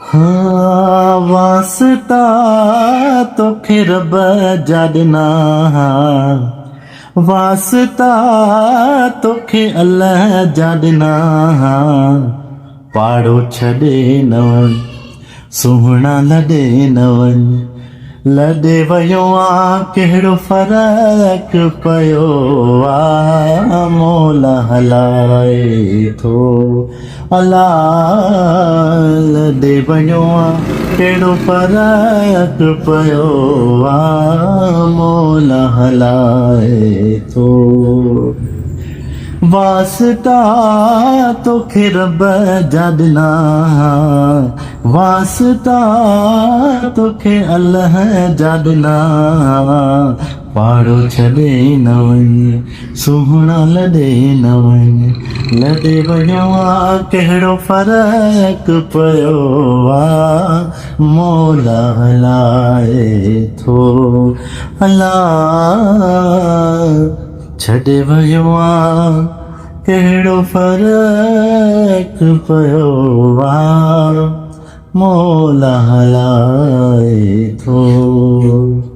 हाँ वास्ता तोखे रब जा ॾिना, वास्ता तोखे अल्लाह जा ॾिना, पाड़ो छॾे न वञ सुहिणा लॾे न वञ, लॾे वियो आ कहिड़ो फ़र्क़ु पियो आ, मोल हलाए थो अला, लॾे वियो आ कहिड़ो फ़र्क़ु पियो आ, मोल हलाए थो। वास्ता तोखे रब जा ॾिना, वास्ता तोखे अल्लाह जा ॾिना, पाड़ो छॾे न वञ सुहिणा लॾे न वञ, लॾे वञो आ कहिड़ो फ़र्क़ु पियो आ, मोल हलाए थो अला, छॾे वियो आ कहिड़ो फ़र्क़ु पियो आ, मोल हलाए थो।